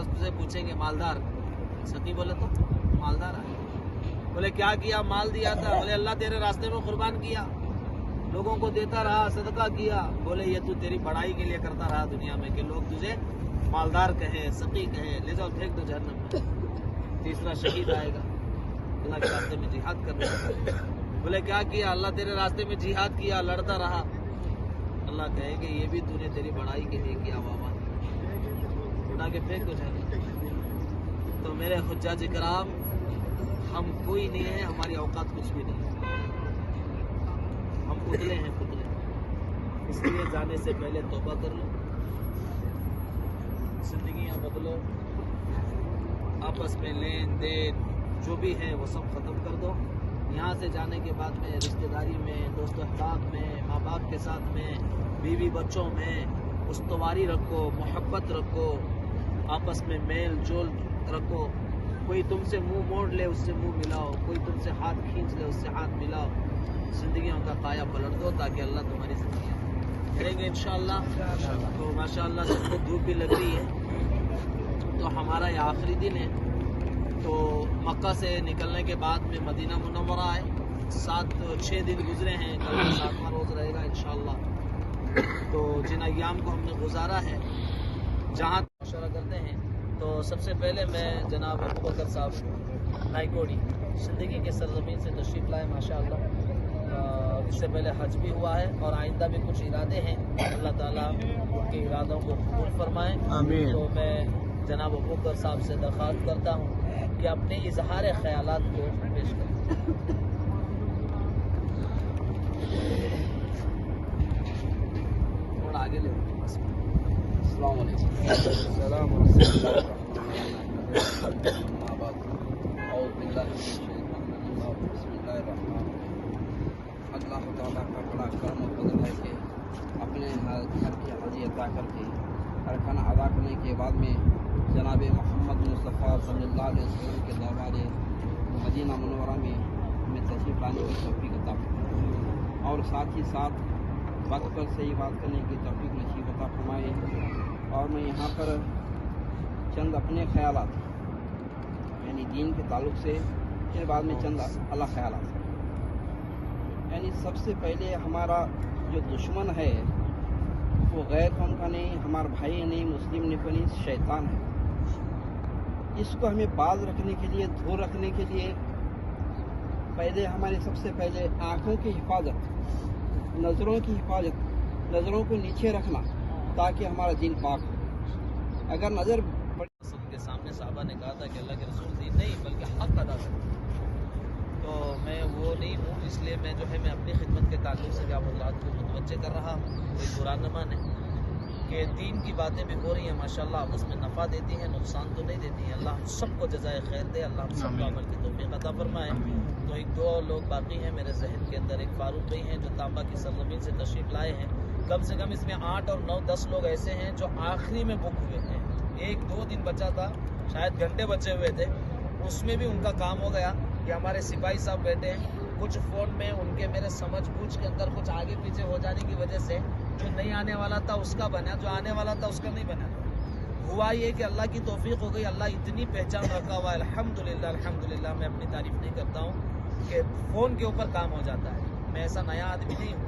तुझे पूछेंगे मालदार सकी, बोले तो मालदार आए। बोले क्या किया? माल दिया था। बोले अल्लाह तेरे रास्ते में कुर्बान किया, लोगों को देता रहा, सदका किया। बोले ये तू तेरी बड़ाई के लिए करता रहा दुनिया में कि लोग तुझे मालदार कहे, सकी कहे, ले जाओ फेंक दो जहन्नम में। तीसरा शहीद आएगा, अल्लाह के रास्ते में जिहाद करने लगा। बोले क्या किया? अल्लाह तेरे रास्ते में जिहाद किया, लड़ता रहा। अल्लाह कहेंगे ये भी तूने तेरी बड़ाई के लिए किया, बाबा उठा के फेंक दो जहन्नम। तो मेरे हुज्जाज इकराम, हम कोई नहीं है, हमारी औकात कुछ भी नहीं है, हम पुतले हैं, पुतले। इसलिए जाने से पहले तौबा कर लो, जिंदगियां बदलो, आपस में लेन देन जो भी है वो सब खत्म कर दो। यहाँ से जाने के बाद में रिश्तेदारी में, दोस्त अहबाब में, माँ बाप के साथ में, बीवी बच्चों में उस्तवारी रखो, मोहब्बत रखो, आपस में मेल जोल रखो। कोई तुमसे मुंह मोड़ ले, उससे मुंह मिलाओ, कोई तुमसे हाथ खींच ले, उससे हाथ मिलाओ। जिंदगियों का काया पलट दो ताकि अल्लाह तुम्हारी जिंदगी करेंगे इंशाअल्लाह। तो माशाअल्लाह सबको धूप भी लग रही है, तो हमारा ये आखिरी दिन है। तो मक्का से निकलने के बाद में मदीना मुनव्वरा आए, 6 दिन गुजरे हैं, कल 7वां रोज़ रहेगा इंशाअल्लाह। तो जिन अय्याम को हमने गुजारा है, जहाँ मशवरा करते हैं, तो सबसे पहले मैं जनाब अबू बकर साहब नाइकोडी सिंदगी के सरजमीन से तशरीफ़ लाए माशाअल्लाह। इससे पहले हज भी हुआ है और आइंदा भी कुछ इरादे हैं, अल्लाह ताला उनके इरादों को कबूल फरमाएँ, आमीन। तो मैं जनाब अबू बकर साहब से दरख्वास्त करता हूँ कि अपने इजहार ख्यालात को पेश करें। थोड़ा आगे ले। अस्सलाम अल्लाह ताला का बड़ा करम और फजल है कि अपने घर की हाजी अदा करके अरकान अदा करने के बाद में जनाब मोहम्मद मुस्तफ़ा सल्लल्लाहु अलैहि वसल्लम के दरबार मदीना मुनव्वरा में हमें तशरीफ़ लाने की तौफीक अता फरमाए और साथ ही साथ वक्त पर सही बात करने की तौफीक नसीब अता फरमाए। और मैं यहाँ पर चंद अपने ख्यालात यानी दीन के ताल्लुक़ से, फिर बाद में चंद अल्लाह ख्यालात। यानी सबसे पहले हमारा जो दुश्मन है वो गैर कौम का नहीं, हमारा भाई नहीं, मुस्लिम नहीं, शैतान है। इसको हमें बाज रखने के लिए, दूर रखने के लिए पहले हमारे सबसे पहले आँखों की हिफाजत, नज़रों की हिफाजत, नज़रों को नीचे रखना ताकि हमारा दीन पाक हो। अगर नज़र के सामने साहबा ने कहा था कि अल्लाह के रसूल दीन नहीं बल्कि हक़ अदा करो, तो मैं वो नहीं हूँ, इसलिए मैं जो है मैं अपनी खिदमत के ताल्लुक़ से क्या हज़रात को मुतवज्जे कर रहा हूँ। कोई बुरा न माने कि दीन की बातें भी हो रही हैं माशाअल्लाह, उसमें नफ़ा देती हैं, नुकसान तो नहीं देती हैं। अल्लाह सबको जज़ाए खैर दे, अल्लाह सबको अमल की तौफ़ीक़ अता फरमाए। तो एक दो लोग बाकी हैं मेरे जहन के अंदर, एक फ़ारूक भाई हैं जो तांबा की सरज़मीन से तशरीफ़ लाए हैं। कम से कम इसमें 8 और 9 10 लोग ऐसे हैं जो आखिरी में बुक हुए हैं। 1-2 दिन बचा था, शायद घंटे बचे हुए थे, उसमें भी उनका काम हो गया कि हमारे सिपाही साहब बैठे हैं। कुछ फ़ोन में उनके मेरे समझ बूझ के अंदर कुछ आगे पीछे हो जाने की वजह से जो नहीं आने वाला था उसका बना, जो आने वाला था उसका नहीं बना। हुआ ये कि अल्लाह की तौफीक हो गई, अल्लाह इतनी पहचान रखा हुआ है, अल्हम्दुलिल्लाह अल्हम्दुलिल्लाह। मैं अपनी तारीफ़ नहीं करता हूँ कि फ़ोन के ऊपर काम हो जाता है। मैं ऐसा नया आदमी नहीं हूँ।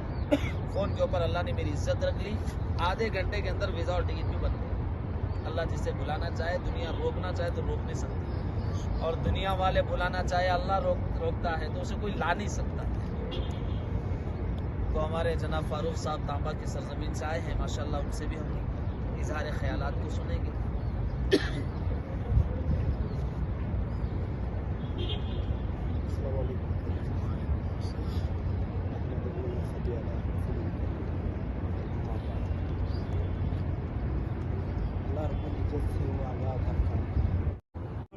फ़ोन के ऊपर अल्लाह ने मेरी इज्जत रख ली, आधे घंटे के अंदर वीज़ा और टिकट भी बन गया। अल्लाह जिसे बुलाना चाहे, दुनिया रोकना चाहे तो रोक नहीं सकती, और दुनिया वाले बुलाना चाहे अल्लाह रोकता है तो उसे कोई ला नहीं सकता। तो हमारे जनाब फ़ारूक साहब तांबा की सरजमीन से आए हैं माशाअल्लाह, उनसे भी हम इजहार ख्यालात को सुनेंगे।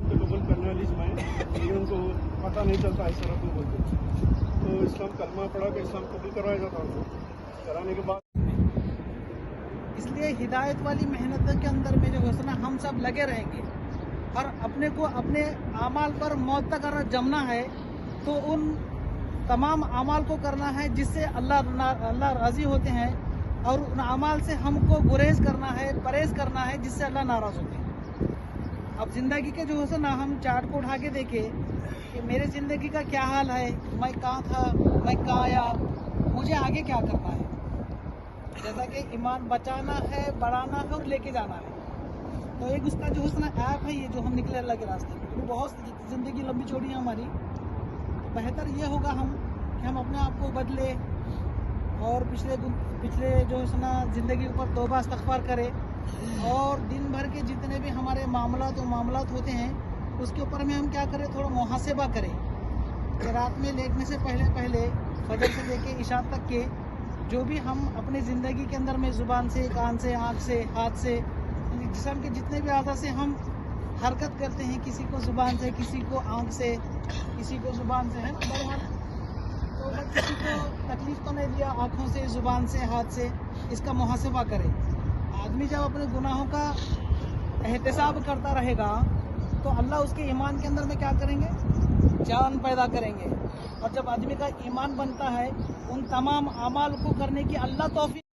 कबूल करने वाली मैं, लेकिन उनको पता नहीं चलता इस तरह को बोलते, तो इस्लाम कलमा पढ़ा के इस्लाम कबूल करवाया जाता उनको, कराने के बाद इसलिए हिदायत वाली मेहनत के अंदर में जो है ना हम सब लगे रहेंगे और अपने को अपने आमाल पर मौत तक अगर जमना है तो उन तमाम आमाल को करना है जिससे अल्लाह राज़ी होते हैं, और उन आमाल से हमको गुरेज करना है, परहेज करना है जिससे अल्लाह नाराज़ होते हैं। अब जिंदगी के जो है ना हम चार्ट को उठा के देखे कि मेरे जिंदगी का क्या हाल है, मैं कहाँ था, मैं कहाँ आया, मुझे आगे क्या करना है। जैसा कि ईमान बचाना है, बढ़ाना है और लेके जाना है। तो एक उसका जो है ना ऐप है, ये जो हम निकले अल्लाह के रास्ते में, क्योंकि बहुत ज़िंदगी लंबी चौड़ी है हमारी, तो बेहतर ये होगा कि हम अपने आप को बदले और पिछले जो है ना ज़िंदगी के ऊपर तौबा इस्तग़फ़ार करें और दिन भर के जितने भी हमारे मामलात होते हैं उसके ऊपर में हम क्या करें, थोड़ा मुहासिबा करें कि रात में लेटने से पहले फजर से लेके इशा तक के जो भी हम अपनी ज़िंदगी के अंदर में ज़ुबान से, कान से, आँख से, हाथ से, जिस्म के जितने भी आज़ा से हम हरकत करते हैं, किसी को ज़ुबान से, किसी को आँख से, किसी को ज़ुबान से, है ना बहरहाल, तो अगर किसी को तकलीफ़ तो नहीं दिया आँखों से, ज़ुबान से, हाथ से, इसका मुहासिबा करें। आदमी जब अपने गुनाहों का एहतिसाब करता रहेगा तो अल्लाह उसके ईमान के अंदर में क्या करेंगे, जान पैदा करेंगे। और जब आदमी का ईमान बनता है उन तमाम अमाल को करने की अल्लाह तौफीक।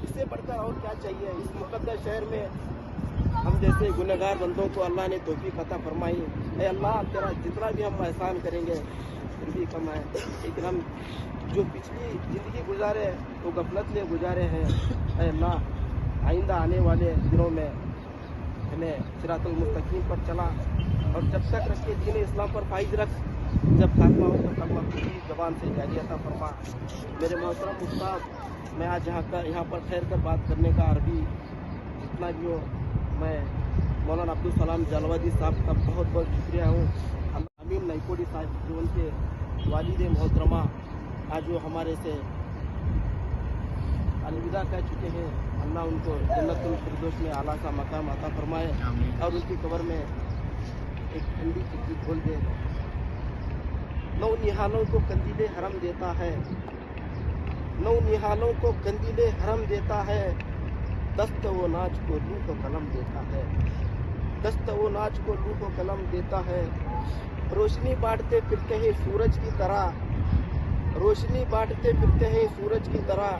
इससे बढ़कर और क्या चाहिए। इस मुक़द्दस शहर में हम जैसे गुनहगार बंदों को अल्लाह ने तौफीक अता फरमाई। ऐ अल्लाह, तेरा जितना भी हम एहसान करेंगे फिर भी कम है, लेकिन हम जो पिछली ज़िंदगी गुजारे वो गफलत में गुजारे हैं। ऐ अल्लाह, आइंदा आने वाले दिनों में हमें सिरातुल मुस्तकीम पर चला और जब तक रखे दीन इस्लाम पर फाइज रख, जब खात्मा हो तो कलमा की ज़बान से जारी अता फरमा। मेरे मोहतरम उस्ताद, मैं आज यहाँ पर ठहर कर बात करने का अरबी जितना भी हो, मैं मौलाना अब्दुल सलाम जलवादी साहब का बहुत बहुत शुक्रिया हूँ। अमीन नाइकोडी साहब जो उनके वालिद मोहतरमा आज वो हमारे से अलविदा कह चुके हैं, अल्लाह उनको जन्नतुल फिरदौस में आला सा मकाम अता फरमाए और उनकी कब्र में एक ठंडी चिट्ठी खोल दे। नौ निहालों को कंदीले हरम देता है, नौ निहालों को कंदीले हरम देता है, दस्त वो नाच को लूह को कलम देता है, दस्त वो नाच को लूह को कलम देता है। रोशनी बांटते फिरते हैं सूरज की तरह, रोशनी बांटते फिरते हैं सूरज की तरह,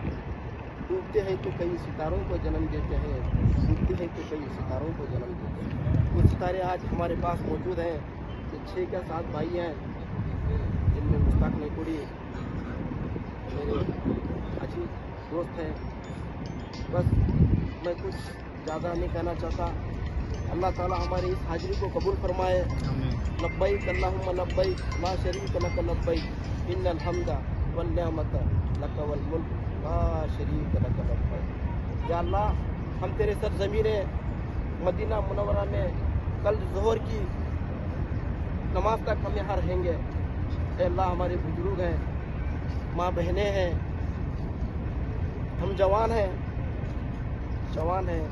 डूबते हैं तो कई सितारों को जन्म देते हैं, डूबते हैं तो कई सितारों को जन्म देते हैं। वो सितारे आज हमारे पास मौजूद हैं, ये 6 या 7 भाई हैं, जिनमें मुश्ताक नाइकोडी मेरे अच्छी दोस्त हैं। बस मैं कुछ ज़्यादा नहीं कहना चाहता। अल्लाह ताला हमारी इस हाजिरी को कबूल फरमाए। लब्बैक अल्लाहुम्मा लब्बैक ला शरीक लक लब्बैक इन्नल हम्दा वल निअमत लक वल मुल्क ला शरीक लक लब्बैक। या अल्लाह, हम तेरे सरज़मीने मदीना मुनव्वरा में कल ज़ोहर की नमाज तक हम यहाँ रहेंगे। ऐ अल्लाह, हमारे बुजुर्ग हैं, माँ बहनें हैं, हम जवान हैं,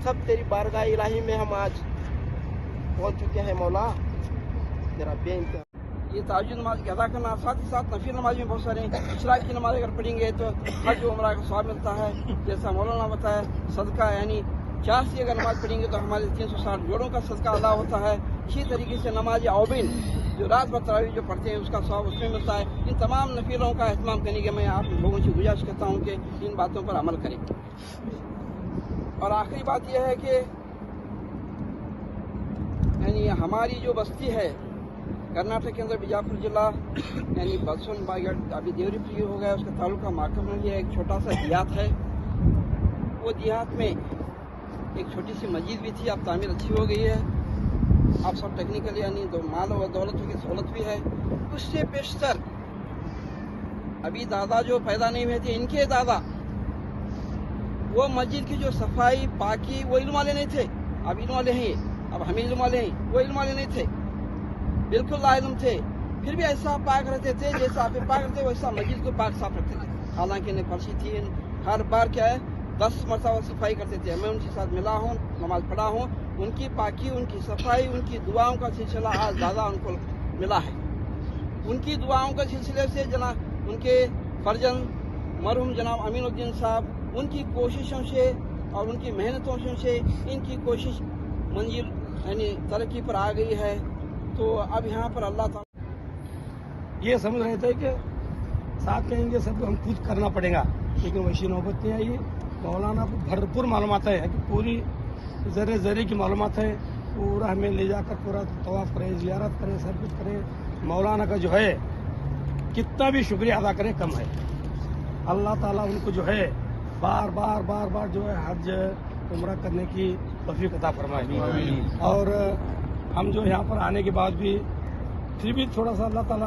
सब तेरी बारगाह इलाही में हम आज पहुँच चुके हैं। मौला, तेरा बेइंतहा ये ताजुद नमाज की अदा करना, साथ ही साथ नफिल नमाज में बहुत सारे इशराक की नमाज अगर पढ़ेंगे तो हज उम्रा का सवाब मिलता है। जैसा मौलाना बताया, सदका यानी 4 से अगर नमाज पढ़ेंगे तो हमारे 360 जोड़ों का सदका अदा होता है। इसी तरीके से नमाज औबिन जो रात भर तरावी जो पढ़ते हैं उसका सवाब उसमें मिलता है। इन तमाम नफिलों का एहतमाम करने के मैं आप लोगों से गुजारिश करता हूँ कि इन बातों पर अमल करें। और आखिरी बात यह है कि यानी हमारी जो बस्ती है कर्नाटक के अंदर बीजापुर जिला यानी बलसोन बागेट अभी देवरी हो गया, उसका तालुका माकम में एक छोटा सा देहात है। वो देहात में एक छोटी सी मस्जिद भी थी, अब तामीर अच्छी हो गई है, अब सब टेक्निकल यानी माल और दौलत की सहूलत भी है। उससे बेशतर अभी दादा जो पैदा नहीं हुए थे, इनके दादा वो मस्जिद की जो सफाई पाकी वो इल्म वाले नहीं थे। अब इल्म वाले हैं, अब हम इल्म वाले हैं, वो इल्म वाले नहीं थे, बिल्कुल लाइल्म थे। फिर भी ऐसा पाक रहते थे, जैसा आप पाक रहते वैसा मस्जिद को पाक साफ रखते थे। हालांकि इन्हें फर्शी थी, हर बार क्या है 10 मरतबा सफाई करते थे। मैं उनके साथ मिला हूँ, नमाज पढ़ा हूँ, उनकी पाकी, उनकी सफाई, उनकी दुआओं का सिलसिला आज ज़्यादा उनको मिला है। उनकी दुआओं के सिलसिले से जनाब उनके फर्जन मरहूम जनाब अमीनुद्दीन साहब, उनकी कोशिशों से और उनकी मेहनतों से इनकी कोशिश मंजिल यानी तरक्की पर आ गई है। तो अब यहाँ पर अल्लाह ताला ये समझ रहे थे कि साथ कहेंगे सब हम खुद करना पड़ेगा, लेकिन वैसी नौबत नहीं आई। मौलाना को भरपूर मालूमात है कि पूरी ज़र्रे ज़र्रे की मालूमात है। पूरा हमें ले जाकर पूरा तवाफ करें, ज़ियारत करें, सब कुछ करें। मौलाना का जो है कितना भी शुक्रिया अदा करें कम है। अल्लाह ताला उनको जो है बार बार जो है हज उम्रा करने की तौफीक अता फरमाए। और हम जो यहाँ पर आने के बाद भी फिर भी थोड़ा सा अल्लाह ताला,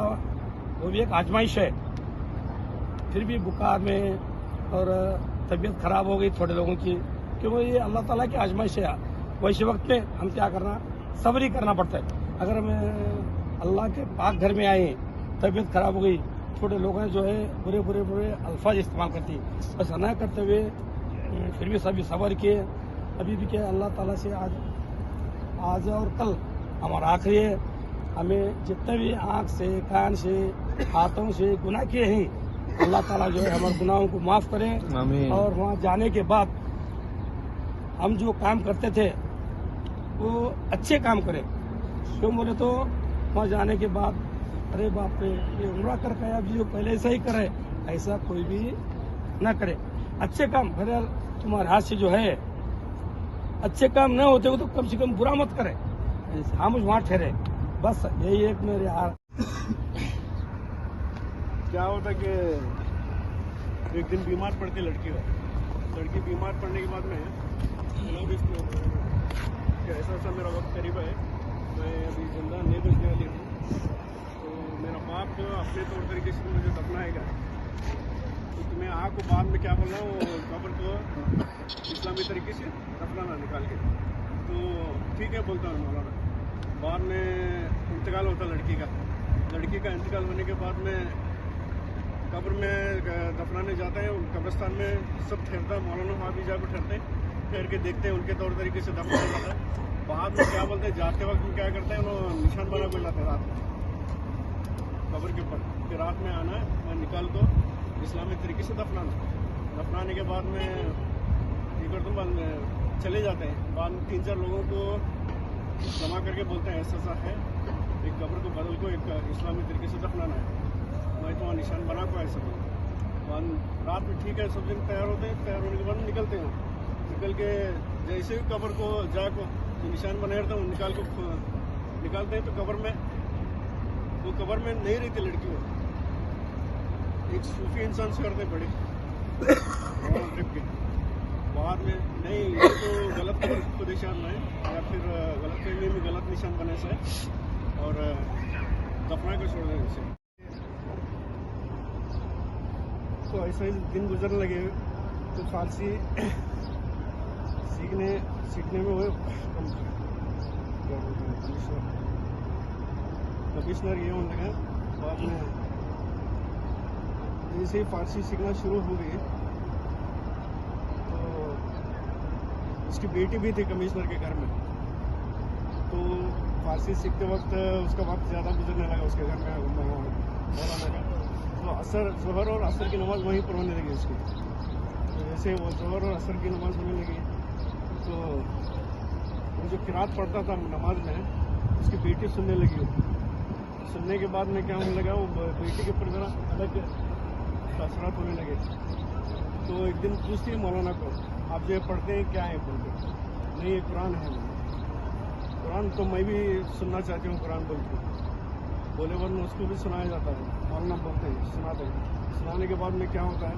वो भी एक आजमाइश है, फिर भी बुखार में और तबीयत खराब हो गई थोड़े लोगों की, क्योंकि ये अल्लाह ताला की आजमाइश है। वैसे वक्त में हम क्या करना, सब्र ही करना पड़ता है। अगर हम अल्लाह के पाक घर में आए, तबीयत खराब हो गई, छोटे लोग हैं जो है बुरे अल्फाज इस्तेमाल करती, बस ना करते हुए फिर भी सभी सब्र किए। अभी भी क्या अल्लाह ताला से आज और कल हमारा आखिरी है। हमें जितने भी आँख से, कान से, हाथों से गुनाह किए हैं, अल्लाह ताला जो है हमारे गुनाहों को माफ़ करें। और वहाँ जाने के बाद हम जो काम करते थे वो अच्छे काम करें। क्यों बोले तो वहाँ जाने के बाद अरे बाप रे, ये उम्रा करके आया, अभी जो पहले ऐसा ही करे, ऐसा कोई भी ना करे। अच्छे काम बहरहाल तुम्हारे हाथ से जो है अच्छे काम न होते हो तो कम से कम बुरा मत करे, हम वहाँ ठहरे। बस यही एक मेरे क्या होता कि एक दिन बीमार पड़ती लड़की बीमार पड़ने के बाद में ऐसा ऐसा मेरा वक्त करीब है, मैं अभी जिंदा नहीं बचने वाली हूँ, तो मेरा बाप जो अपने तौर तरीके से मुझे दफनाएगा, तो मैं आपको बाद में क्या बोल रहा हूँ, कब्र को इस्लामी तरीके से दफनाना निकाल के, तो ठीक है बोलता हूँ मौलाना। बाद में इंतकाल होता लड़की का इंतकाल होने के बाद में कब्र में दफनाने जाता है, कब्रिस्तान में सब ठहरता है, मौलाना वहाँ भी जाकर ठहरते हैं, ठहर के देखते हैं उनके तौर तरीके से दफनाया जाता है। बाद में क्या बोलते हैं, जाते वक्त में क्या करते हैं, उन्होंने निशान बना कर लाते हैं रात में कब्र के ऊपर, फिर रात में आना है, मैं निकाल को इस्लामी तरीके से दफनाने के बाद में ये कर दूँ, बाद में चले जाते हैं। बाद में 3-4 लोगों को जमा करके बोलते हैं ऐसा है, एक कब्र को बदल को एक इस्लामी तरीके से दफनाना है, मैं तो वहाँ निशान बना को ऐसा बाद रात में ठीक है, सब दिन तैयार होते हैं, तैयार होने के बाद निकलते हैं, निकल के जैसे भी कब्र को जाको जो निशान बनाया रहता है वो निकालते हैं, तो कब्र में नहीं रहती लड़की, वो एक सूफी इंसान से करते बड़े ट्रिप के बाद में नहीं, ये तो गलत कब्र को निशान है या फिर गलत फहमी में गलत निशान बने से और दफना के छोड़ देने से। तो ऐसा ही दिन गुजरने लगे, तो फारसी सीखने में वो कमिश्नर ये होने लगा। बाद में जैसे ही फारसी सीखना शुरू हो गई, तो उसकी बेटी भी थी कमिश्नर के घर में, तो फारसी सीखते वक्त उसका वक्त ज़्यादा गुजरने लगा उसके घर में मौलाना का, तो ज़ोहर और असर की नमाज़ वहीं पर होने लगी उसकी। तो जैसे वो ज़ोहर और असर की नमाज़ होने लगी, तो वो जो किरात पढ़ता था नमाज में, उसकी बेटी सुनने लगी। सुनने के बाद में क्या होने लगा, वो बेटी के ऊपर ज़रा अलग असरात होने लगे। तो एक दिन पूछती है मौलाना को, आप जो पढ़ते हैं क्या है बोलते, नहीं ये कुरान है। कुरान तो मैं भी सुनना चाहती हूँ कुरान बोलते, बोले बाद में उसको भी सुनाया जाता है, मौलाना बोलते हैं, सुनाते हैं। सुनाने के बाद में क्या होता है,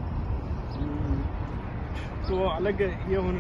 तो अलग ये होने